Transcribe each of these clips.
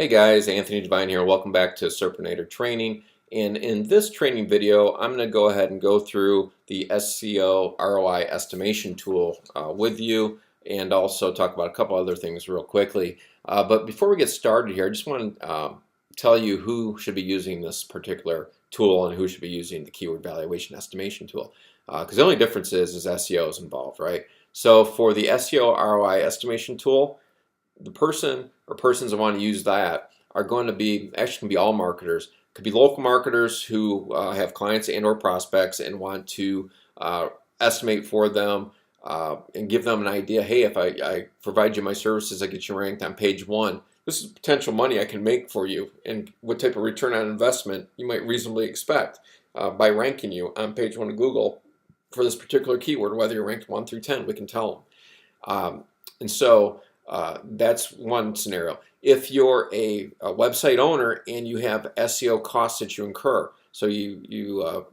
Hey guys, Anthony Devine here. Welcome back to Serpinatr training. And in this training video, I'm going to go ahead and go through the SEO ROI estimation tool with you and also talk about a couple other things real quickly. But before we get started here, I just want to tell you who should be using this particular tool and who should be using the keyword valuation estimation tool. Because the only difference is SEO is involved, right? So for the SEO ROI estimation tool, the person or persons that want to use that are going to be, actually can be all marketers. Could be local marketers who have clients and or prospects and want to estimate for them and give them an idea. Hey, if I provide you my services, I get you ranked on page 1. This is potential money I can make for you, and what type of return on investment you might reasonably expect by ranking you on page 1 of Google for this particular keyword, whether you're ranked 1 through 10, we can tell them. And so that's one scenario. If you're a website owner and you have SEO costs that you incur, so you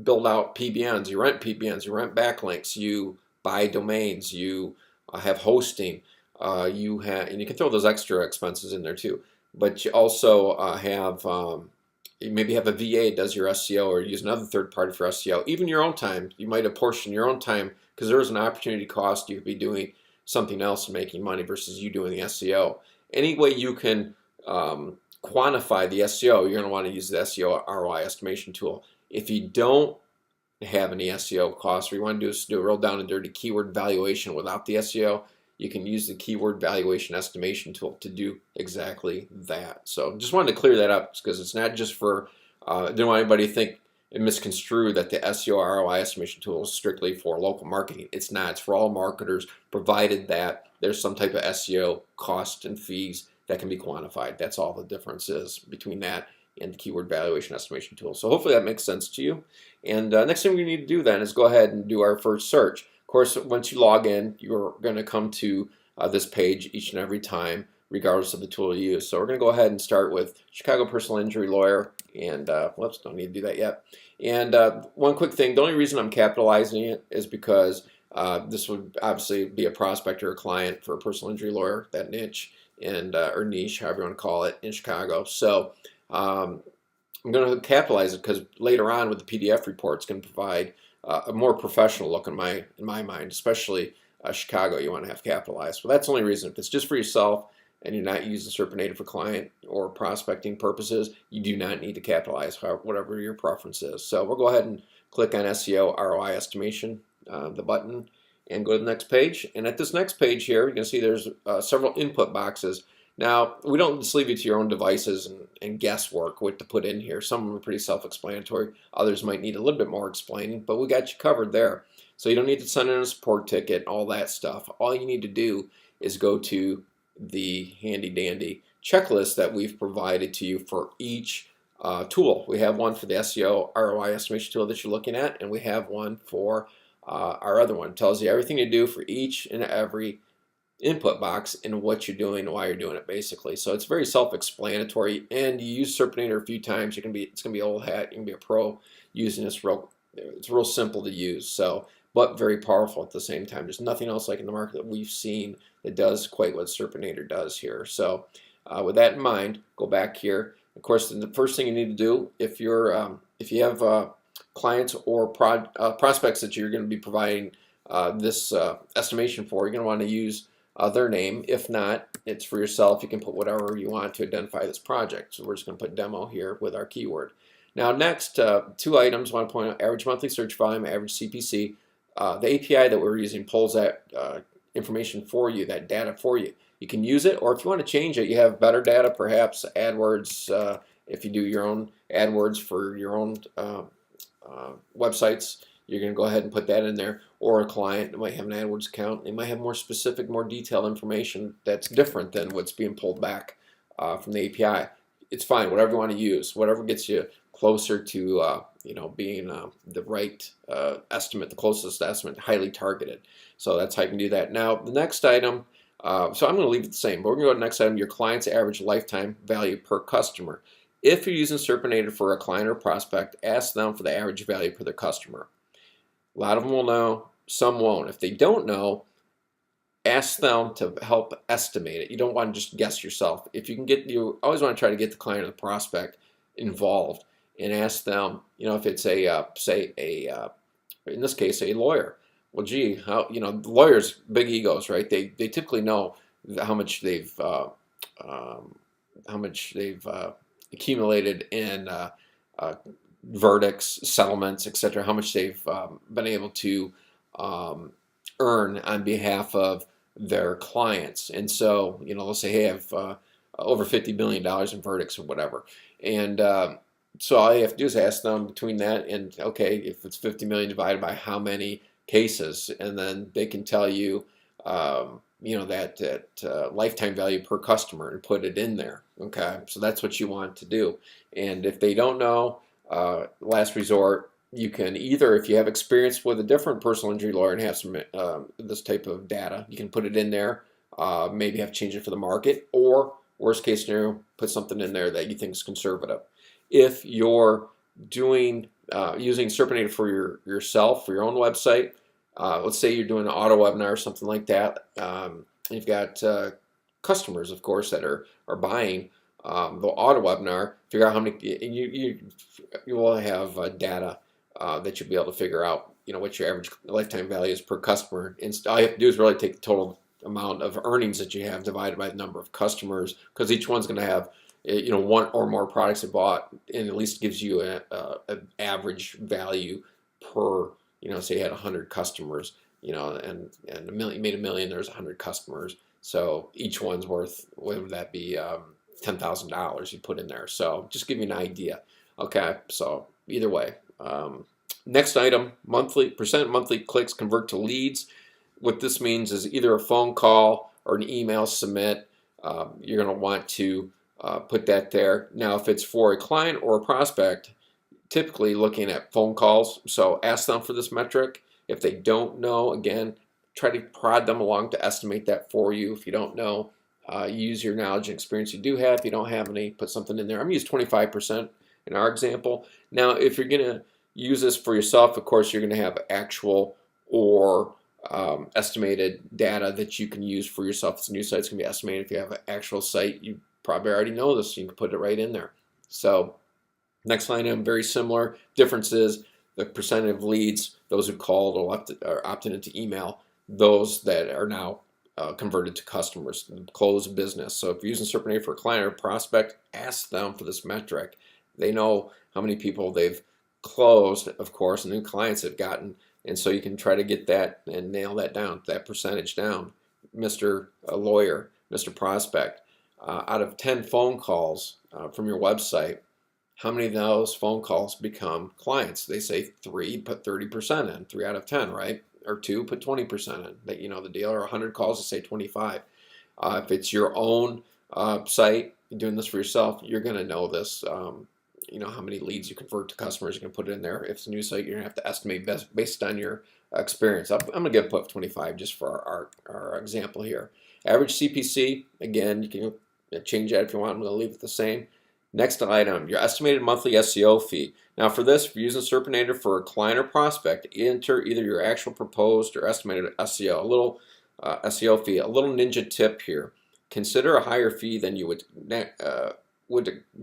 build out PBNs, you rent PBNs, you rent backlinks, you buy domains, you have hosting, and you can throw those extra expenses in there too. But you also you maybe have a VA does your SEO, or use another third party for SEO. Even your own time, you might apportion your own time because there's an opportunity cost. You could be doing something else and making money versus you doing the SEO. Any way you can quantify the SEO, you're going to want to use the SEO ROI estimation tool. If you don't have any SEO costs, or you want to do a real down and dirty keyword valuation without the SEO, you can use the keyword valuation estimation tool to do exactly that. So just wanted to clear that up because it's not just for, I didn't want anybody to think and misconstrue that the SEO ROI estimation tool is strictly for local marketing. It's not. It's for all marketers, provided that there's some type of SEO cost and fees that can be quantified. That's all the difference is between that and the keyword valuation estimation tool. So hopefully that makes sense to you. And next thing we need to do then is go ahead and do our first search. Of course, once you log in, you're going to come to this page each and every time, regardless of the tool you use. So we're going to go ahead and start with Chicago Personal Injury Lawyer, and whoops, don't need to do that yet. And one quick thing, the only reason I'm capitalizing it is because this would obviously be a prospect or a client for a personal injury lawyer, that niche, and or niche, however you want to call it, in Chicago. So I'm going to capitalize it because later on with the PDF report, it's going to provide a more professional look in my mind, especially Chicago. You want to have capitalized. Well, that's the only reason. If it's just for yourself and you're not using Serpinatr for client or prospecting purposes, you do not need to capitalize, whatever your preference is. So we'll go ahead and click on SEO ROI estimation, the button, and go to the next page. And at this next page here, you can see there's several input boxes. Now, we don't just leave you to your own devices and guesswork what to put in here. Some of them are pretty self-explanatory. Others might need a little bit more explaining, but we got you covered there. So you don't need to send in a support ticket, all that stuff. All you need to do is go to the handy-dandy checklist that we've provided to you for each tool. We have one for the SEO ROI estimation tool that you're looking at, and we have one for our other one. It tells you everything to do for each and every input box and what you're doing and why you're doing it, basically. So it's very self-explanatory, and you use Serpinatr a few times, it's gonna be old hat. You can be a pro using this. It's real simple to use. So, but very powerful at the same time. There's nothing else like in the market that we've seen that does quite what Serpinatr does here. So with that in mind, go back here. Of course, the first thing you need to do, if you have clients or prospects that you're going to be providing this estimation for, you're going to want to use their name. If not, it's for yourself. You can put whatever you want to identify this project. So we're just going to put demo here with our keyword. Now next, two items I want to point out: average monthly search volume, average CPC. The API that we're using pulls that information for you, that data for you. You can use it, or if you want to change it, you have better data, perhaps AdWords, if you do your own AdWords for your own websites, you're going to go ahead and put that in there. Or a client might have an AdWords account. They might have more specific, more detailed information that's different than what's being pulled back from the API. It's fine, whatever you want to use, whatever gets you closer to being the right estimate, the closest estimate, highly targeted. So that's how you can do that. Now the next item, so I'm going to leave it the same, but we're going to go to the next item: your client's average lifetime value per customer. If you're using Serpinatr for a client or prospect, ask them for the average value per their customer. A lot of them will know, some won't. If they don't know, ask them to help estimate it. You don't want to just guess yourself. If you can get, you always want to try to get the client or the prospect involved and ask them, if it's a, say in this case, a lawyer. Well, gee, lawyers, big egos, right? They typically know how much they've, um, accumulated in verdicts, settlements, etc. How much they've been able to um, earn on behalf of their clients. And so, let's say, hey, I have over $50 million in verdicts or whatever. And so all you have to do is ask them between that and, okay, if it's 50 million divided by how many cases, and then they can tell you, that lifetime value per customer and put it in there. Okay, so that's what you want to do. And if they don't know, last resort, you can either, if you have experience with a different personal injury lawyer and have some this type of data, you can put it in there. Maybe have to change it for the market, or worst case scenario, put something in there that you think is conservative. If you're doing using Serpinatr for yourself, for your own website, let's say you're doing an auto webinar or something like that. You've got customers, of course, that are buying the auto webinar. Figure out how many, and you will have data that you'll be able to figure out, what your average lifetime value is per customer. And all you have to do is really take the total amount of earnings that you have divided by the number of customers, because each one's going to have, one or more products they bought, and at least gives you an average value per, say you had 100 customers, and a million, you made $1 million, there's 100 customers. So each one's worth, what would that be, $10,000 you put in there. So just give you an idea. Okay, so either way. Next item, monthly clicks convert to leads. What this means is either a phone call or an email submit. You're going to want to put that there. Now, if it's for a client or a prospect, typically looking at phone calls. So ask them for this metric. If they don't know, again, try to prod them along to estimate that for you. If you don't know, use your knowledge and experience you do have. If you don't have any, put something in there. I'm going to use 25% in our example. Now, if you're going to use this for yourself, of course, you're going to have actual or estimated data that you can use for yourself. If it's a new site, it's going to be estimated. If you have an actual site, you probably already know this, so you can put it right in there. So next line item, very similar. Difference is the percentage of leads, those who called or opted into email, those that are now converted to customers, close business. So if you're using Serpinatr for a client or prospect, ask them for this metric. They know how many people they've closed, of course, and new clients have gotten, and so you can try to get that and nail that down, that percentage down. Mr. Lawyer, Mr. Prospect, out of 10 phone calls from your website, how many of those phone calls become clients? They say 3, put 30% in, 3 out of 10, right? Or 2, put 20% in. That, the deal. Or 100 calls, they say 25. If it's your own site, you're doing this for yourself, you're going to know this. How many leads you convert to customers, you can put it in there. If it's a new site, you're going to have to estimate based on your experience. I'm going to give put 25 just for our example here. Average CPC, again, you can change that if you want. I'm going to leave it the same. Next item, your estimated monthly SEO fee. Now for this, if you're using Serpinatr for a client or prospect, enter either your actual proposed or estimated SEO. A little SEO fee, a little ninja tip here. Consider a higher fee than you would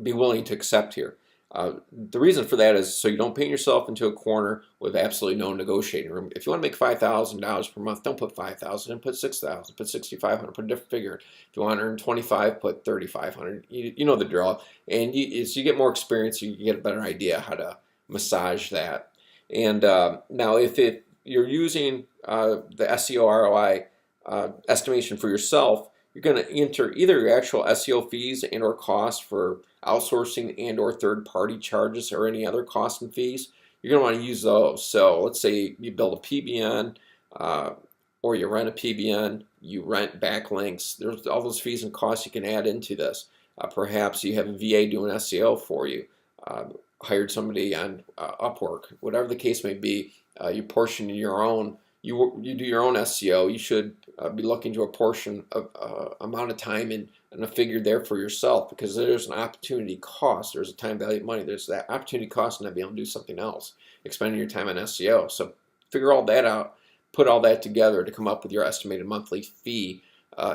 be willing to accept here. The reason for that is so you don't paint yourself into a corner with absolutely no negotiating room. If you want to make $5,000 per month, don't put $5,000 and put $6,000, put $6,500, put a different figure. If you want to earn $25,000, put $3,500. You know the drill. And as you get more experience, you get a better idea how to massage that. And now if you're using the SEO ROI estimation for yourself, you're going to enter either your actual SEO fees and or costs for outsourcing and or third-party charges or any other costs and fees. You're going to want to use those. So let's say you build a PBN or you rent a PBN, you rent backlinks. There's all those fees and costs you can add into this. Perhaps you have a VA doing SEO for you, hired somebody on Upwork, whatever the case may be. You portion your own. You do your own SEO. You should be looking to a portion of amount of time and a figure there for yourself, because there's an opportunity cost. There's a time value of money. There's that opportunity cost and not being able to do something else, expending your time on SEO. So figure all that out. put all that together to come up with your estimated monthly fee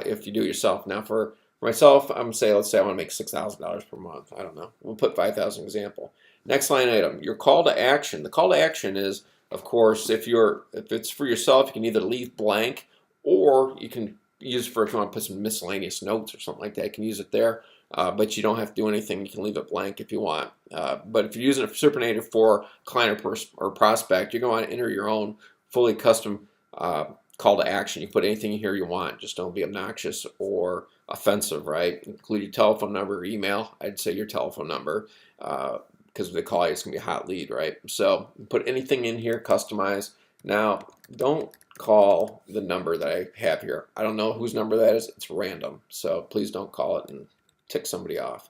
if you do it yourself. Now for myself, I'm gonna say, let's say I want to make $6,000 per month. I don't know. We'll put 5,000 example. Next line item, your call to action. The call to action is, of course, if it's for yourself, you can either leave blank or you can use it for if you want to put some miscellaneous notes or something like that. You can use it there, but you don't have to do anything. You can leave it blank if you want. But if you're using a Serpinatr for client or prospect, you're going to want to enter your own fully custom call to action. You can put anything in here you want. Just don't be obnoxious or offensive, right? Include your telephone number or email. I'd say your telephone number because if they call you, it's going to be a hot lead, right? So put anything in here, customize. Now, don't call the number that I have here. I don't know whose number that is. It's random. So please don't call it and tick somebody off.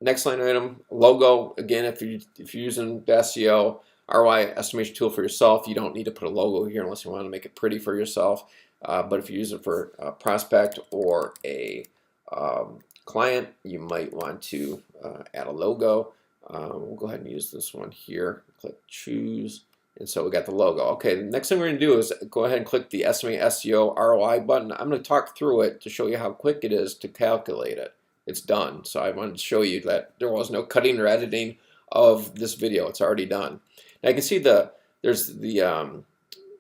Next line item, logo. Again, if you're using the SEO ROI estimation tool for yourself, you don't need to put a logo here unless you want to make it pretty for yourself. But if you use it for a prospect or a client, you might want to add a logo. We'll go ahead and use this one here. Click choose. And so we got the logo. Okay, the next thing we're going to do is go ahead and click the Estimate SEO ROI button. I'm going to talk through it to show you how quick it is to calculate it. It's done. So I wanted to show you that there was no cutting or editing of this video. It's already done. Now you can see there's the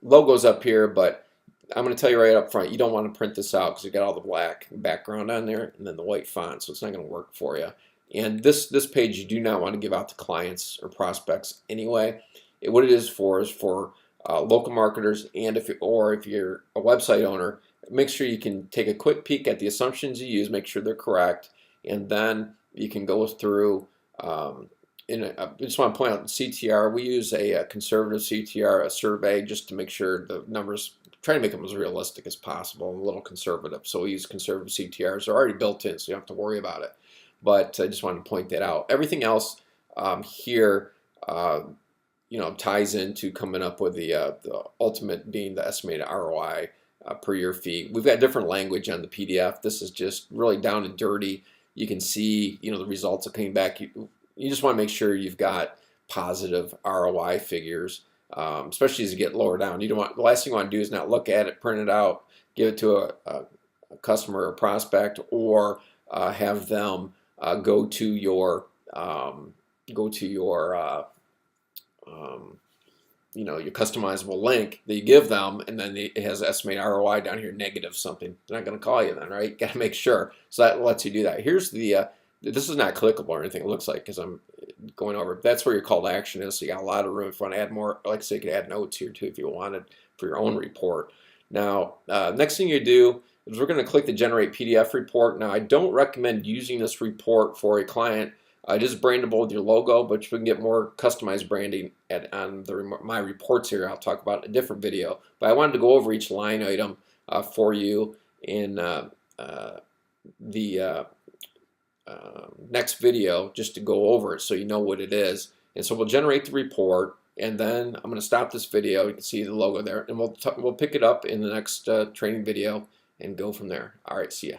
logos up here, but I'm going to tell you right up front, you don't want to print this out because you got all the black background on there and then the white font, so it's not going to work for you. And this page you do not want to give out to clients or prospects anyway. What it is for local marketers, and if you're a website owner, make sure you can take a quick peek at the assumptions you use, make sure they're correct, and then you can go through. I just want to point out the CTR. We use a conservative CTR, a survey, just to make sure the numbers, try to make them as realistic as possible, a little conservative. So we use conservative CTRs. They're already built in, so you don't have to worry about it. But I just wanted to point that out. Everything else here, ties into coming up with the ultimate being the estimated ROI per year fee. We've got different language on the PDF. This is just really down and dirty. You can see, the results are coming back. You just want to make sure you've got positive ROI figures, especially as you get lower down. You don't want, the last thing you want to do is not look at it, print it out, give it to a customer or prospect, or have them go to your your customizable link that you give them, and then it has estimated ROI down here negative something. They're not going to call you then, right? You got to make sure. So that lets you do that. Here's the this is not clickable or anything. It looks like because I'm going over. That's where your call to action is. So you got a lot of room if you want to add more. Like I say, you could add notes here too if you wanted for your own report. Now, next thing you do is we're going to click the Generate PDF report. Now, I don't recommend using this report for a client. It is brandable with your logo, but you can get more customized branding on my reports here. I'll talk about in a different video. But I wanted to go over each line item for you in the next video, just to go over it so you know what it is. And so we'll generate the report, and then I'm going to stop this video. You can see the logo there, and we'll pick it up in the next training video and go from there. All right, see ya.